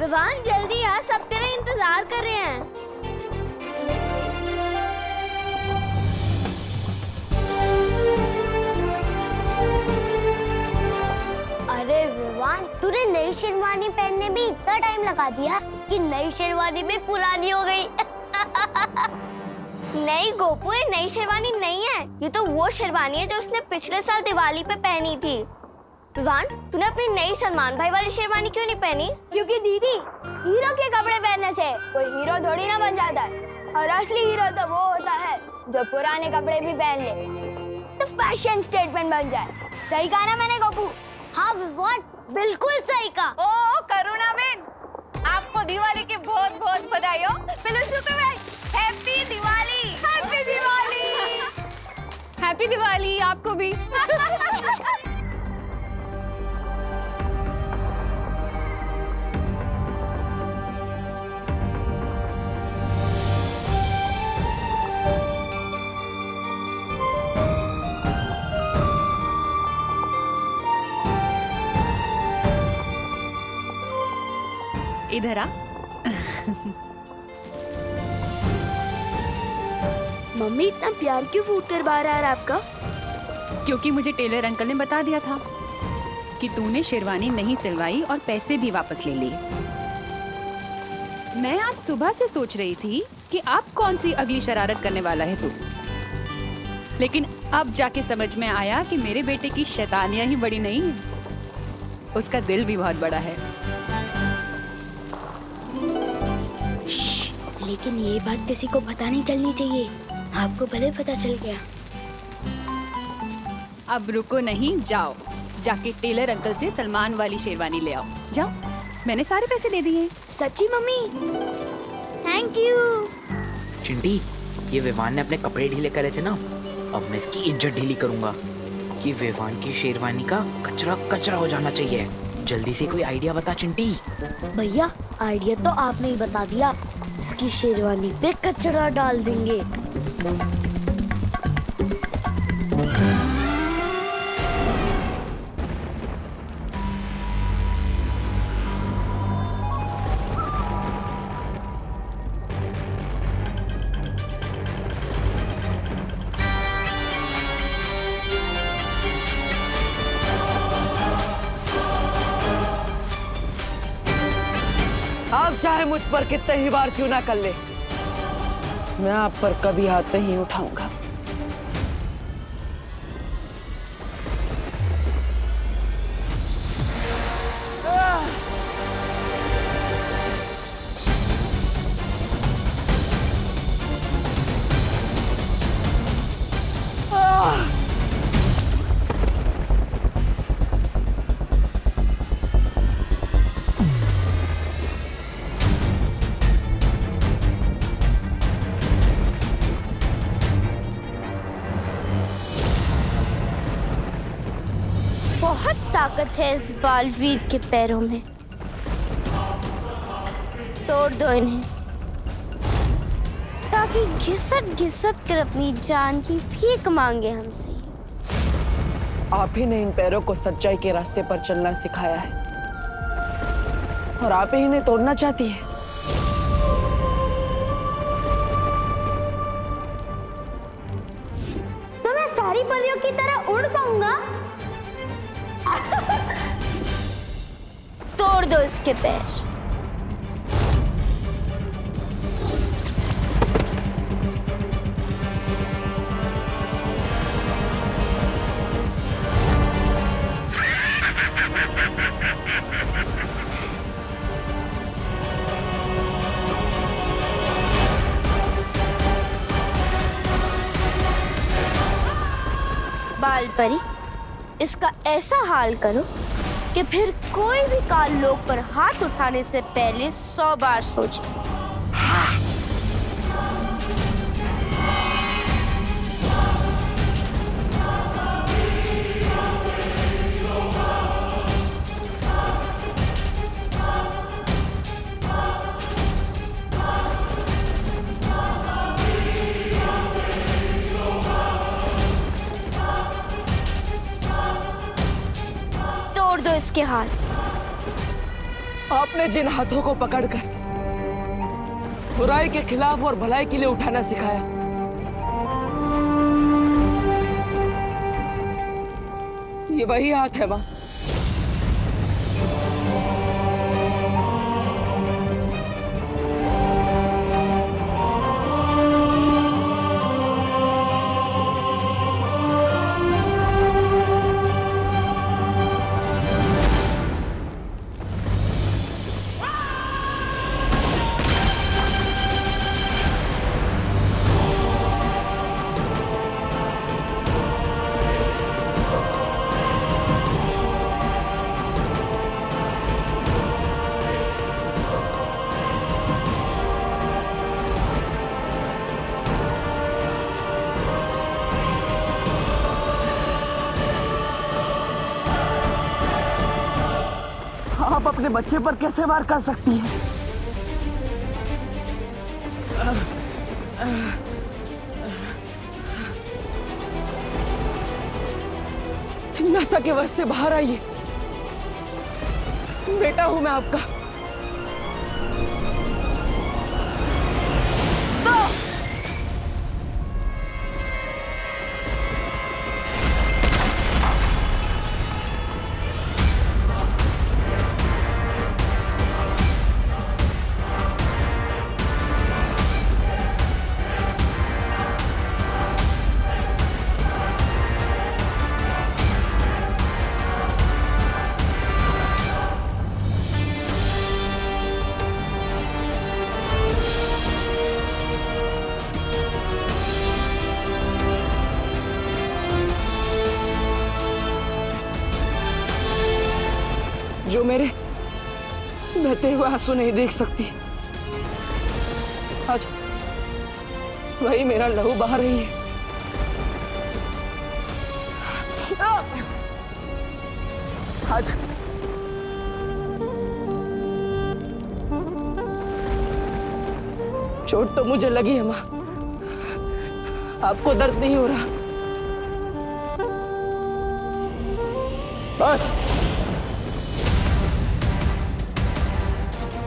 विवान जल्दी आ, सब तेरा इंतजार कर रहे हैं। अरे विवान, तूने नई शेरवानी पहनने में इतना टाइम लगा दिया कि नई शेरवानी भी पुरानी हो गई। नहीं गोपू, ये नई शेरवानी नहीं है, ये तो वो शेरवानी है जो उसने पिछले साल दिवाली पे पहनी थी। विवान, तूने अपनी नई सलमान भाई वाली शेरवानी क्यों नहीं पहनी? क्योंकि दीदी, हीरो के कपड़े पहनने से कोई हीरो थोड़ी ना बन जाता है, और असली हीरो तो वो होता है जो पुराने कपड़े भी पहन ले, तो फैशन स्टेटमेंट बन जाए। सही कहा ना मैंने गोपू? हाँ विवान, बिल्कुल सही कहा। ओ करुणा बेन, आपको दिवाली की बहुत बहुत बधाई हो। पिलुशुके भाई, happy Diwali. Happy Diwali. Happy Diwali आपको भी। इधर आ। मम्मी, इतना प्यार क्यों फूट कर बाहर आ रहा है आपका? क्योंकि मुझे टेलर अंकल ने बता दिया था कि तूने शेरवानी नहीं सिलवाई और पैसे भी वापस ले लिए। मैं आज सुबह से सोच रही थी कि अब कौन सी अगली शरारत करने वाला है तू, लेकिन अब जाके समझ में आया कि मेरे बेटे की शैतानियां ही बड़ी नहीं है, उसका दिल भी बहुत बड़ा है। लेकिन ये बात किसी को पता नहीं चलनी चाहिए, आपको भले पता चल गया। अब रुको नहीं, जाओ जाके टेलर अंकल से सलमान वाली शेरवानी ले आओ। जाओ, मैंने सारे पैसे दे दिए। सच्ची मम्मी? Thank you. चिंटी, ये विवान ने अपने कपड़े ढीले करे थे ना, अब मैं इसकी इज्जत ढीली करूंगा कि विवान की शेरवानी का कचरा कचरा हो जाना चाहिए। जल्दी से कोई आइडिया बता चिंटी। भैया, आइडिया तो आपने ही बता दिया, इसकी शेरवानी पे कचरा डाल देंगे। आप चाहे मुझ पर कितने ही बार क्यों ना कर ले, मैं आप पर कभी हाथ नहीं उठाऊंगा। बहुत ताकत है इस बालवीर के पैरों में, तोड़ दो इन्हें ताकि घिसट घिसट कर अपनी जान की भीख मांगे हमसे। आप ही ने इन पैरों को सच्चाई के रास्ते पर चलना सिखाया है और आप ही इन्हें तोड़ना चाहती है। तो मैं सारी परियों की तरह उड़ पाऊंगा? तोड़ दो इसके पैर। बाल परी, इसका ऐसा हाल करो कि फिर कोई भी काल लोक पर हाथ उठाने से पहले 100 बार सोचे। तोड़ दो इसके हाथ। आपने जिन हाथों को पकड़कर बुराई के खिलाफ और भलाई के लिए उठाना सिखाया, ये वही हाथ है मां। आप अपने बच्चे पर कैसे वार कर सकती हैं? नशा के वश से बाहर आइए, बेटा हूं मैं आपका। जो मेरे बहते हुए आंसू नहीं देख सकती, आज वही मेरा लहू बहा रही है। आज चोट तो मुझे लगी है मां, आपको दर्द नहीं हो रहा। बस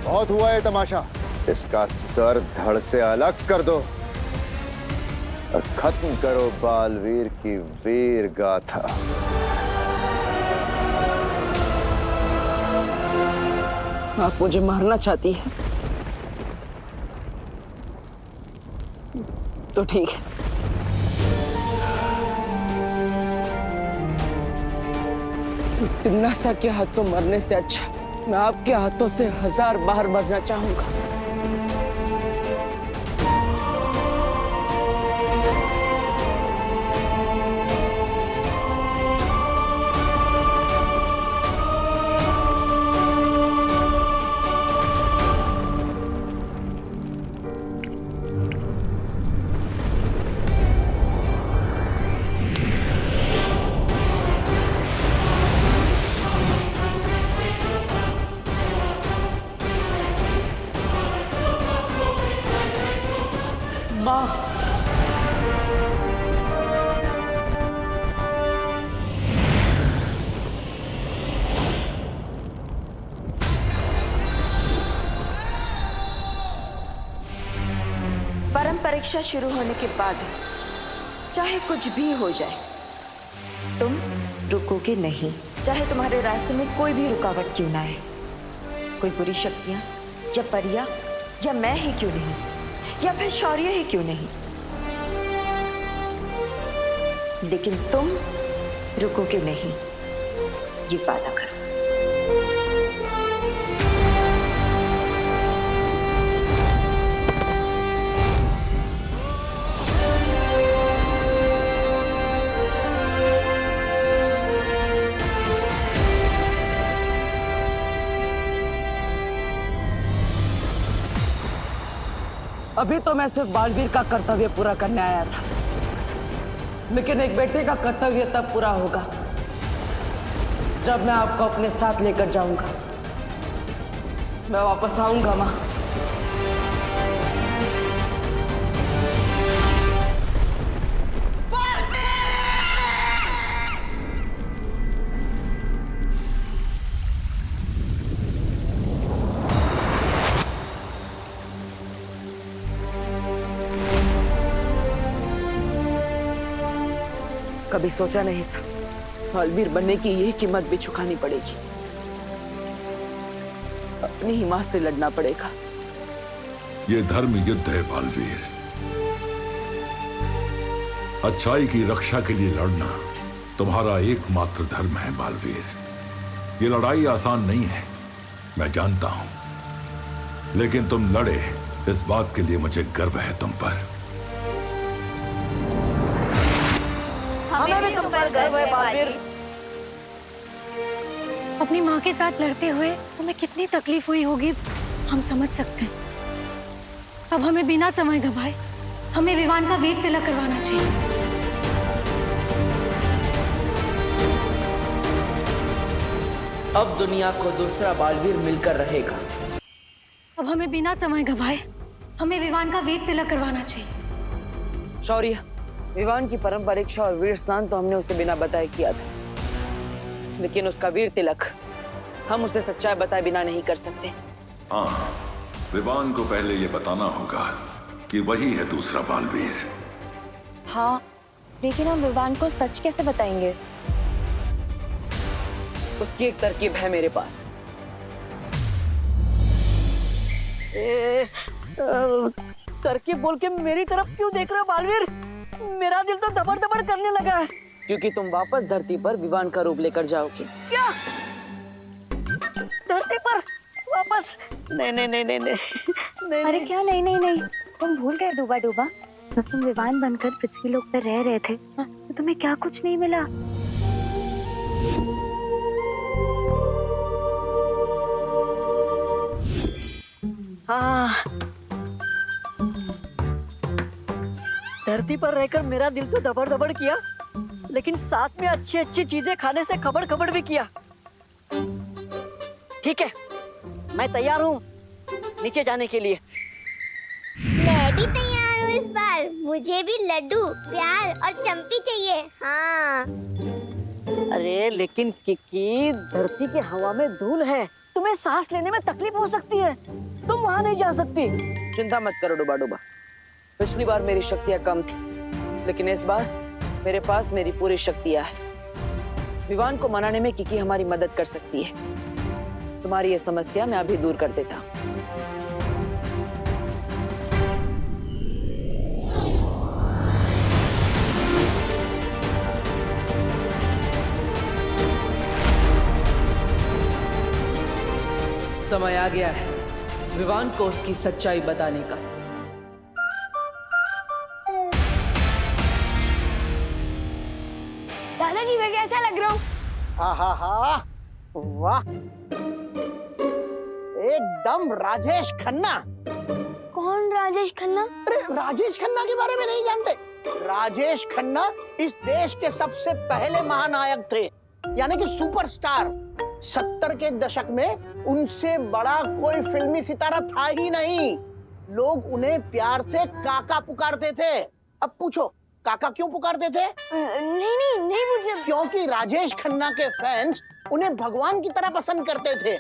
बहुत हुआ है तमाशा। इसका सर धड़ से अलग कर दो और खत्म करो बालवीर की वीर गाथा। आप मुझे मारना चाहती है तो ठीक है, तिन्नासा के हाथों मरने से अच्छा मैं आपके हाथों से 1000 बार मरना चाहूंगा। परम परीक्षा शुरू होने के बाद चाहे कुछ भी हो जाए, तुम रुकोगे नहीं, चाहे तुम्हारे रास्ते में कोई भी रुकावट क्यों ना आए, कोई बुरी शक्तियां या परियां या मैं ही क्यों नहीं, या फिर शौर्य ही क्यों नहीं, लेकिन तुम रुकोगे नहीं, ये वादा करो। अभी तो मैं सिर्फ बालवीर का कर्तव्य पूरा करने आया था, लेकिन एक बेटे का कर्तव्य तब पूरा होगा जब मैं आपको अपने साथ लेकर जाऊंगा। मैं वापस आऊंगा मां। कभी सोचा नहीं था बालवीर बनने की यही कीमत भी चुकानी पड़ेगी। अपनी ही मां से लड़ना पड़ेगा। ये धर्म युद्ध है बालवीर। अच्छाई की रक्षा के लिए लड़ना तुम्हारा एकमात्र धर्म है बालवीर। ये लड़ाई आसान नहीं है, मैं जानता हूं, लेकिन तुम लड़े, इस बात के लिए मुझे गर्व है तुम पर। हमें भी तुम पर गर्व है बालवीर। अपनी माँ के साथ लड़ते हुए तुम्हें कितनी तकलीफ हुई होगी हम समझ सकते हैं। अब हमें बिना समय गंवाए हमें विवान का वीर तिलक करवाना चाहिए। अब दुनिया को दूसरा बालवीर मिलकर रहेगा। अब हमें बिना समय गंवाए हमें विवान का वीर तिलक करवाना चाहिए। शौर्य, विवान की परम परीक्षा और वीर स्नान तो हमने उसे बिना बताए किया था, लेकिन उसका वीर तिलक हम उसे सच्चाई बताए बिना नहीं कर सकते। हाँ, विवान को पहले ये बताना होगा कि वही है दूसरा बालवीर। हाँ, लेकिन हम विवान को सच कैसे बताएंगे? उसकी एक तरकीब है मेरे पास। तरकीब बोल के मेरी तरफ क्यों देख रहा बालवीर? मेरा दिल तो दबड़ दबड़ करने लगा है। क्योंकि तुम वापस धरती पर विवान का रूप लेकर जाओगे। क्या? धरती पर वापस? नहीं नहीं नहीं नहीं नहीं, नहीं। अरे क्या नहीं नहीं नहीं, तुम भूल गए डूबा डूबा, जब तुम विवान बनकर पृथ्वी लोक पर रह रहे थे तो तुम्हें क्या कुछ नहीं मिला? हाँ, धरती पर रहकर मेरा दिल तो दबड़ दबड़ किया, लेकिन साथ में अच्छी अच्छी चीजें खाने से खबड़ खबड़ भी किया। ठीक है, मैं तैयार हूँ नीचे जाने के लिए। मैं भी तैयार हूँ इस बार। मुझे भी लड्डू, प्यार और चंपी चाहिए। हाँ। अरे लेकिन किकी, धरती की हवा में धूल है, तुम्हें सांस लेने में तकलीफ हो सकती है, तुम वहाँ नहीं जा सकती। चिंता मत करो डूबा डूबा। पिछली बार मेरी शक्तियां कम थी, लेकिन इस बार मेरे पास मेरी पूरी शक्तियां हैं। विवान को मनाने में किकी हमारी मदद कर सकती है। तुम्हारी ये समस्या मैं अभी दूर कर देता हूँ। समय आ गया है विवान को उसकी सच्चाई बताने का। दादाजी मैं कैसा लग रहा हूँ? हाँ हाँ हाँ, वाह, एकदम राजेश खन्ना। कौन राजेश खन्ना? अरे राजेश खन्ना के बारे में नहीं जानते? राजेश खन्ना इस देश के सबसे पहले महानायक थे, यानी कि सुपरस्टार। 70 के दशक में उनसे बड़ा कोई फिल्मी सितारा था ही नहीं। लोग उन्हें प्यार से काका पुकारते थे। अब पूछो काका क्यों पुकारते थे? नहीं मुझे। क्योंकि राजेश खन्ना के फैंस उन्हें भगवान की तरह पसंद करते थे।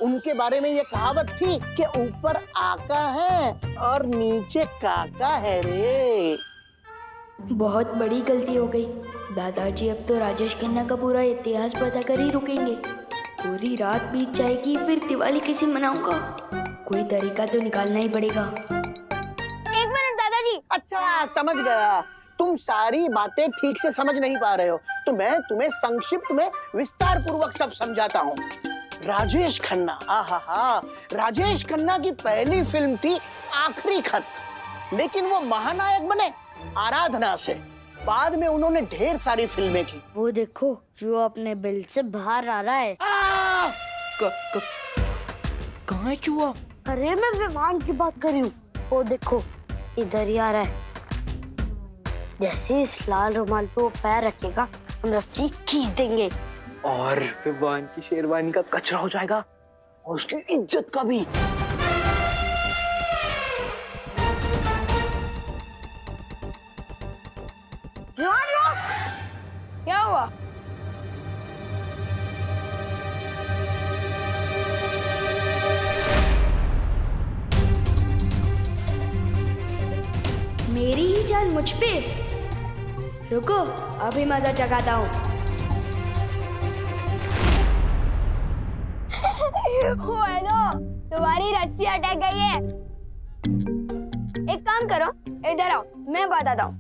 उनके बारे में ये कहावत थी कि ऊपर आका है और नीचे काका है रे। बहुत बड़ी गलती हो गई दादाजी। अब तो राजेश खन्ना का पूरा इतिहास पता कर ही रुकेंगे। पूरी रात बीत जाएगी, फिर दिवाली कैसे मनाऊंगा? कोई तरीका तो निकालना ही पड़ेगा। एक मिनट दादाजी। अच्छा समझ गया, तुम सारी बातें ठीक से समझ नहीं पा रहे हो, तो मैं तुम्हें संक्षिप्त में विस्तार पूर्वक सब समझाता हूँ। राजेश खन्ना, आहा, राजेश खन्ना की पहली फिल्म थी आखिरी खत, लेकिन वो महानायक बने आराधना से। बाद में उन्होंने ढेर सारी फिल्में की। वो देखो जो अपने बिल से बाहर आ रहा है। कहाँ है चूहा? अरे मैं विमान की बात कर रही हूँ। वो देखो इधर ही आ रहा है। जैसे इस लाल रुमाल पे वो पैर रखेगा हम रस्सी खींच देंगे और विवान की शेरवानी का कचरा हो जाएगा और उसकी इज्जत का भी। क्या हुआ? मेरी ही जान मुझ पे। रुको, अभी मजा चखाता हूँ। हेलो, तुम्हारी रस्सी अटक गई है। एक काम करो, इधर आओ, मैं बताता हूँ।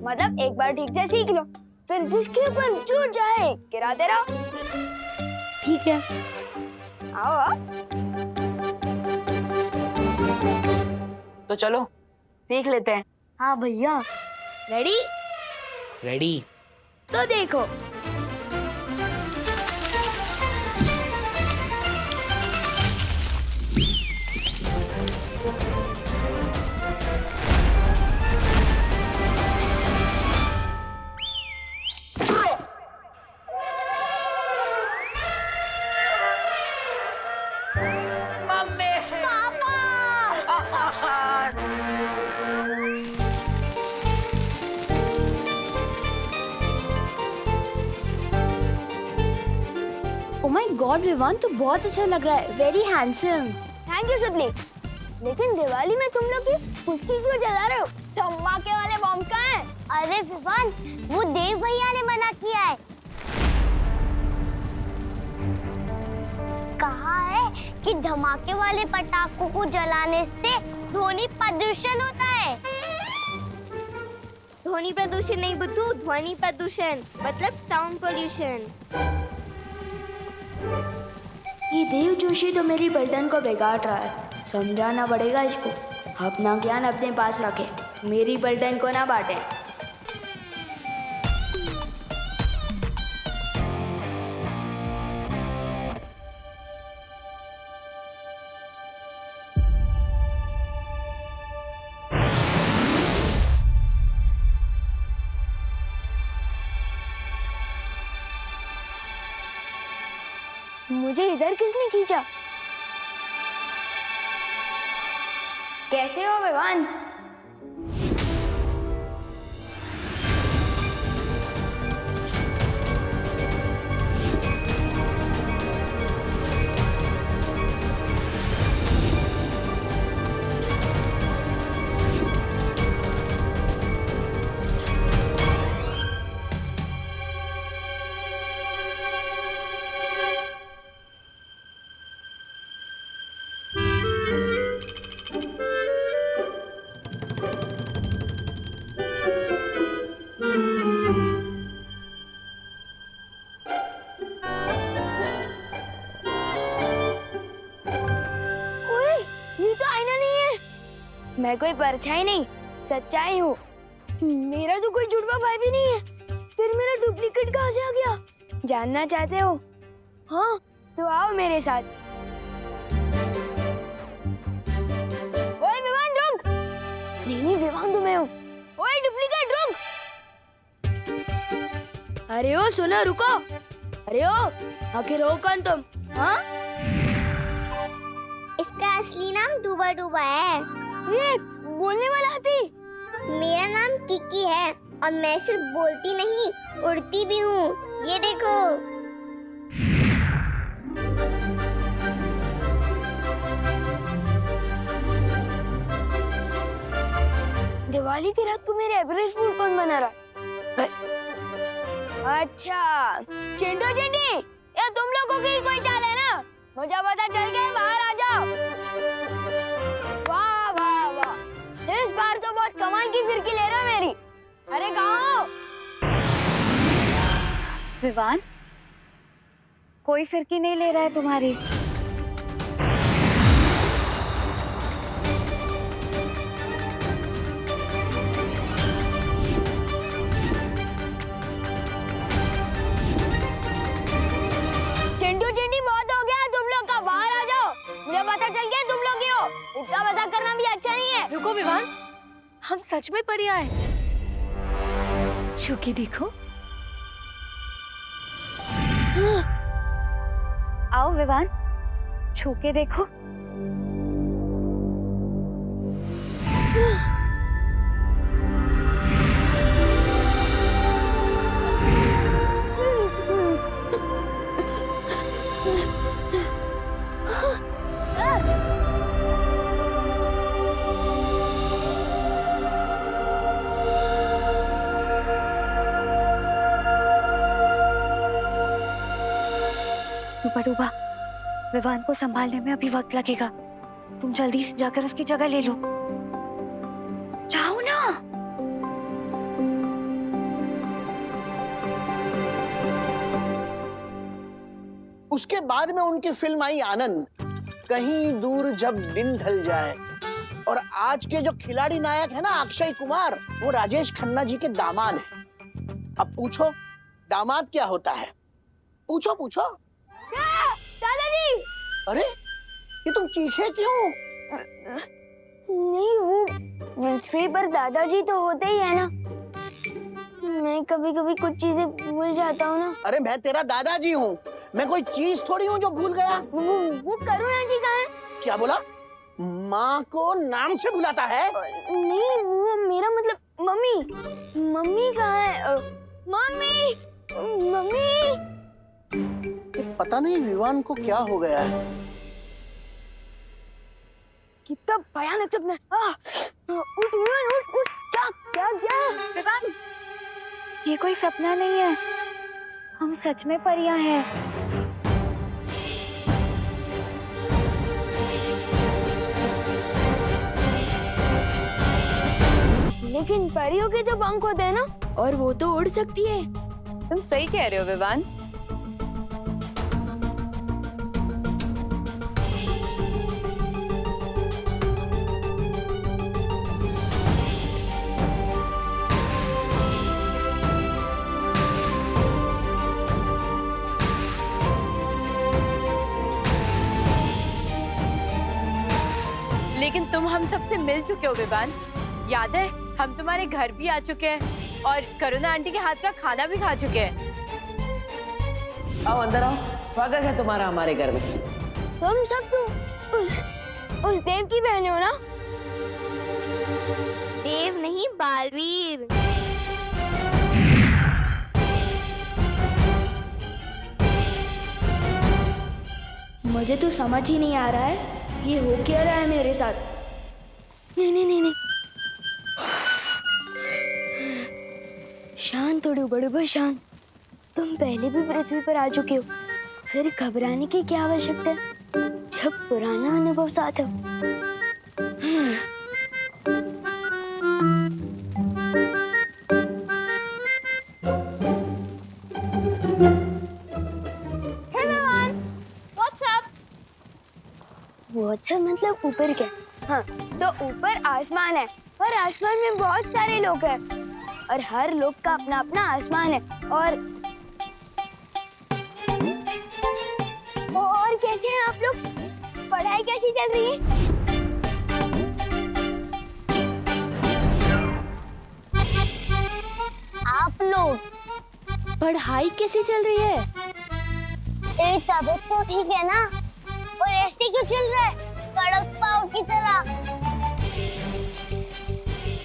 मतलब एक बार ठीक से सीख लो, फिर जिसके ऊपर जो जाए गिराते रहो। ठीक है, आओ आओ। तो चलो सीख लेते हैं। हाँ भैया। रेडी? रेडी। तो देखो, ओह माय गॉड विवान, तो बहुत अच्छा लग रहा है। Very handsome. थैंक यू सुतली। लेकिन दिवाली में तुम लोग भी खुशी क्यों जला रहे हो? धमाके वाले बॉम्ब कहाँ हैं? अरे विवान, वो देव भैया ने मना किया है। कहा है कि धमाके वाले पटाखों को जलाने से ध्वनि प्रदूषण होता है। ध्वनि प्रदूषण नहीं बुद्धू, ध्वनि प्रदूषण मतलब साउंड पोल्यूशन। ये देव जोशी तो मेरी बल्टन को बिगाड़ रहा है। समझाना पड़ेगा इसको। अपना ज्ञान अपने पास रखे, मेरी बल्टन को ना बांटे। मुझे इधर किसने खींचा? कैसे हो विवान? मैं कोई परछाई नहीं, सच्चाई हूँ। मेरा तो कोई जुड़वा भाई भी नहीं है, फिर मेरा डुप्लीकेट कहाँ से आ गया? जानना चाहते हो? हाँ, तो आओ मेरे साथ। ओए विवान रुक! नहीं विवान तो मैं हूँ। ओए डुप्लीकेट रुक! अरे ओ सुनो, रुको। अरे ओ, आखिर हो कौन तुम? हाँ? इसका असली नाम डूबा डूबा है। ये बोलने वाला हाथी। मेरा नाम किकी है और मैं सिर्फ बोलती नहीं, उड़ती भी हूँ। ये देखो। दिवाली की रात को मेरे एवरेज फूड कौन बना रहा? अच्छा, चिंटू चिंटी, ये तुम लोगों की कोई चाल है ना? मुझे पता चल गया, बाहर आ जाओ। वाह वाह वाह, इस बार तो बहुत कमाल की फिरकी ले रहे हो मेरी। अरे कहाँ हो? विवान, कोई फिरकी नहीं ले रहा है तुम्हारी। चिंटू चिंटी, बहुत हो गया तुम लोग का, बाहर आ जाओ। मुझे पता चल गया तुम लोग ही हो। इतना मजाक करना भी अच्छा नहीं है। रुको विवान, हम सच में परियां हैं। छू के देखो। आओ विवान, छू के देखो। डूबा विवान को संभालने में अभी वक्त लगेगा। तुम जल्दी से जाकर उसकी जगह ले लो। जाओ ना। उसके बाद में उनकी फिल्म आई आनंद, कहीं दूर जब दिन ढल जाए। और आज के जो खिलाड़ी नायक है ना अक्षय कुमार, वो राजेश खन्ना जी के दामाद हैं। अब पूछो दामाद क्या होता है? पूछो पूछो। दादाजी। अरे ये तुम चीखे क्यों? नहीं, वो पृथ्वी पर दादाजी तो होते ही है ना। मैं कभी कभी कुछ चीजें भूल जाता हूँ ना। अरे मैं तेरा दादाजी हूँ, मैं कोई चीज थोड़ी हूँ जो भूल गया। वो करुणा जी कहाँ है? क्या बोला? माँ को नाम से बुलाता है? नहीं, वो मेरा मतलब मम्मी। मम्मी कहाँ है? Mummy, mummy. पता नहीं विवान को क्या हो गया है। कितना भयानक सपना। उठ विवान, उठ उठ, जाग जाग जाग। विवान, ये कोई सपना नहीं है, हम सच में परियां हैं। लेकिन परियों के जो पंख होते हैं ना, और वो तो उड़ सकती है। तुम सही कह रहे हो विवान। लेकिन तुम हम सबसे मिल चुके हो विवान। याद है, हम तुम्हारे घर भी आ चुके हैं और करुणा आंटी के हाथ का खाना भी खा चुके हैं। आओ अंदर आओ, स्वागत है तुम्हारा हमारे घर में। तुम सब तो उस देव की बहन हो ना? देव नहीं, बालवीर। मुझे तो समझ ही नहीं आ रहा है ये हो क्या रहा है मेरे साथ। नहीं नहीं नहीं नहीं, शांत थोड़ी बड़े शांत। तुम पहले भी पृथ्वी पर आ चुके हो, फिर घबराने की क्या आवश्यकता है जब पुराना अनुभव साथ हो। वो अच्छा मतलब ऊपर क्या? हाँ, तो ऊपर आसमान है और आसमान में बहुत सारे लोग हैं और हर लोग का अपना अपना आसमान है। और कैसे हैं आप लोग? पढ़ाई कैसी चल रही है? आप लोग पढ़ाई कैसी चल रही है? एक तबीयत तो ठीक है ना? और ऐसे क्यों चल रहा है कड़क पाव की तरह?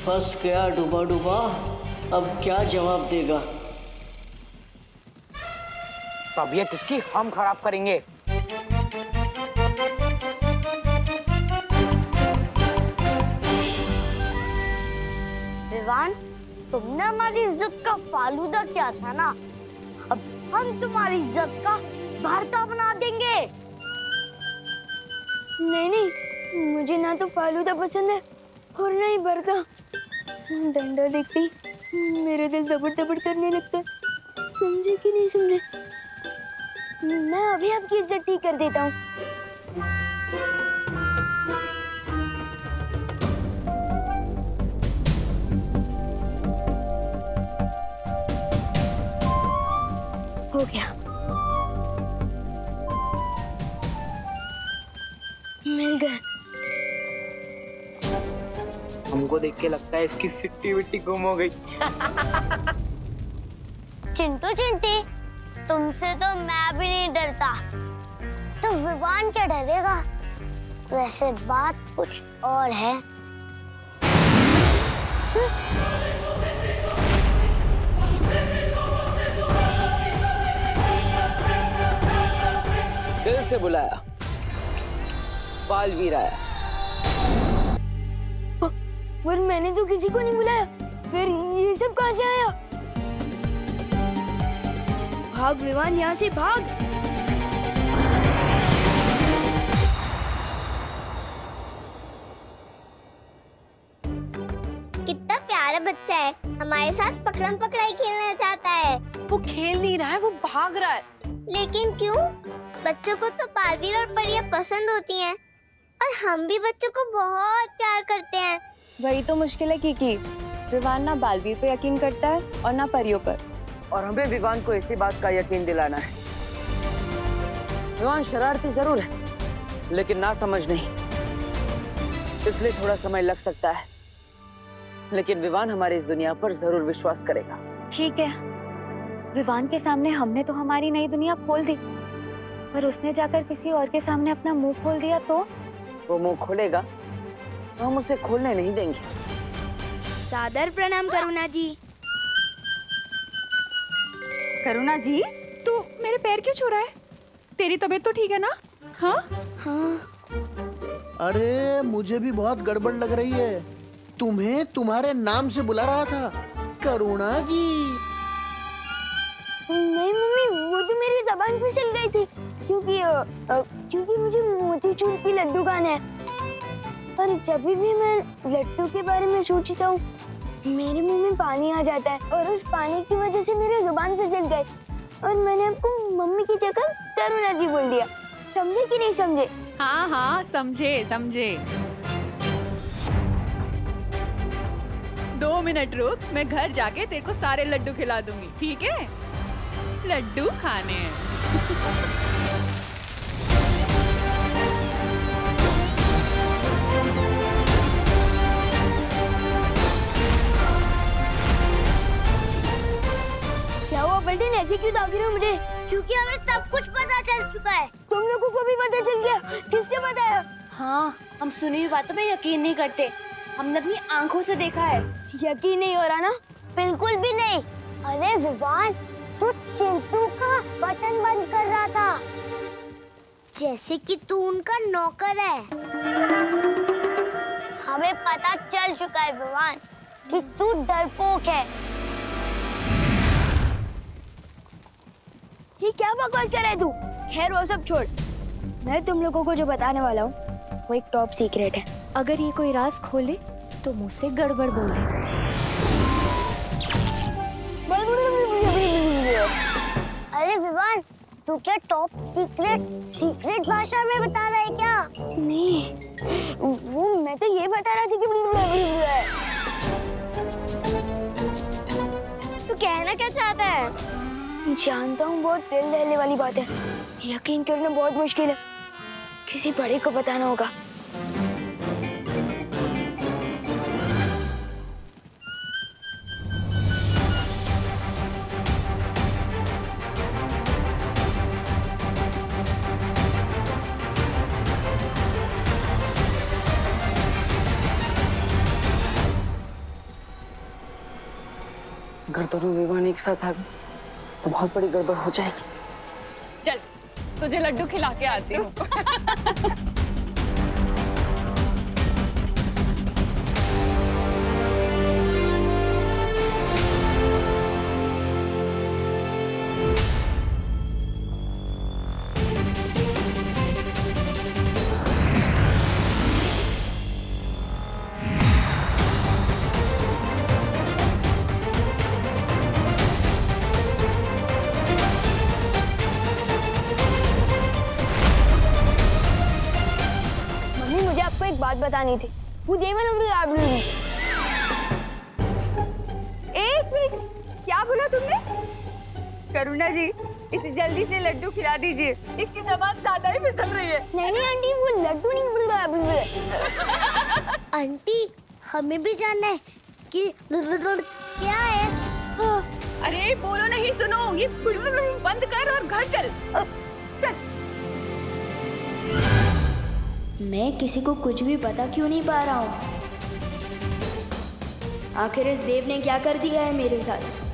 फंस गया डूबा डूबा, अब क्या जवाब देगा? तबीयत इसकी हम खराब करेंगे। विवान, तुमने हमारी इज्जत का फालूदा किया था ना, अब हम तुम्हारी इज्जत का भरता बना देंगे। नहीं नहीं, मुझे ना तो फालूदा पसंद है और ना ही भरता। डंडा देखते ही मेरा दिल दबड़ दबड़ करने लगता है। समझे कि नहीं समझे? मैं अभी आपकी इज्जत ठीक कर देता हूँ। हो गया, मिल गए। हमको देख के लगता है इसकी सिट्टी विट्टी गुम हो गई। चिंटू चिंटी, तुमसे तो मैं भी नहीं डरता, तो विवान क्या डरेगा? वैसे बात कुछ और है। दिल से बुलाया, बालवीर आया। पर मैंने तो किसी को नहीं बुलाया, फिर ये सब कहाँ से आया? भाग विवान, यहाँ से भाग। है, हमारे साथ पकड़म पकड़ाई खेलना चाहता है। वो खेल नहीं रहा है, वो भाग रहा है। लेकिन क्यों? बच्चों को तो बालवीर और परियां पसंद होती हैं और हम भी बच्चों को बहुत प्यार करते हैं। वही तो मुश्किल है कीकी। विवान ना बालवीर पे यकीन करता है और ना परियों पर। और हमें विवान को इसी बात का यकीन दिलाना है। विवान शरारती जरूर है, लेकिन ना समझ नहीं, इसलिए थोड़ा समय लग सकता है, लेकिन विवान हमारी इस दुनिया पर जरूर विश्वास करेगा। ठीक है, विवान के सामने हमने तो हमारी नई दुनिया खोल दी, पर उसने जाकर किसी और के सामने अपना मुंह खोल दिया तो? वो मुंह खोलेगा तो हम उसे खोलने नहीं देंगे। सादर प्रणाम करुणा जी। करुणा जी, तू मेरे पैर क्यों छू रहा है? तेरी तबीयत तो ठीक है ना? हाँ हाँ, अरे मुझे भी बहुत गड़बड़ लग रही है। तुम्हें तुम्हारे नाम से बुला रहा था, करुणा जी। नहीं मम्मी, वो तो मेरी जबान फिसल गई थी क्योंकि मुझे मोतीचूर की लड्डू खाना है। पर जब भी मैं लड्डू के बारे में सोचता हूँ मेरे मुंह में पानी आ जाता है और उस पानी की वजह से मेरी जुबान फिसल गई और मैंने आपको मम्मी की जगह करुणा जी बोल दिया। समझे कि नहीं समझे? हाँ हाँ, समझे समझे। 2 मिनट रुक, मैं घर जाके तेरे को सारे लड्डू खिला दूंगी, ठीक है? लड्डू खाने हैं। क्या हुआ पलटन, ऐसे क्यों दाग रहे हो मुझे? क्योंकि हमें सब कुछ पता चल चुका है। तुम लोगों को भी पता चल गया? किसने बताया? हाँ, हम सुनी हुई बातों पे यकीन नहीं करते, हमने अपनी आंखों से देखा है। यकीन नहीं हो रहा ना? बिल्कुल भी नहीं। अरे विवान, तू चिंटू का बटन बंद कर रहा था, जैसे कि तू उनका नौकर है। हमें पता चल चुका है विवान कि तू डरपोक है। ये क्या बकवास कर रहा है तू? खैर वो सब छोड़, मैं तुम लोगों को जो बताने वाला हूँ वो एक टॉप सीक्रेट है। अगर ये कोई राज खोले तो मुझसे गड़बड़ बोले। अरे विवान, तू क्या टॉप सीक्रेट भाषा में बता रहा है क्या? नहीं, वो मैं तो ये बता रहा था कि तू कहना क्या चाहता है? जानता हूँ बहुत दिल दहले वाली बात है, यकीन करना बहुत मुश्किल है, किसी बड़े को बताना होगा। अगर दोनों विवान एक साथ आ गए तो बहुत बड़ी गड़बड़ हो जाएगी। चल, तुझे लड्डू खिला के आती हूँ। एक बात बतानी थी। वो देवन एक मिनट, क्या बोला तुमने? करुणा जी, इसे जल्दी से लड्डू खिला दीजिए, इसकी जबान ज्यादा ही फिसल रही है। नहीं आंटी, वो लड्डू नहीं। आंटी, हमें भी जानना है कि क्या है। हाँ। अरे बोलो नहीं, सुनो, ये बंद कर और घर चल। चल। मैं किसी को कुछ भी पता क्यों नहीं पा रहा हूँ? आखिर इस देव ने क्या कर दिया है मेरे साथ?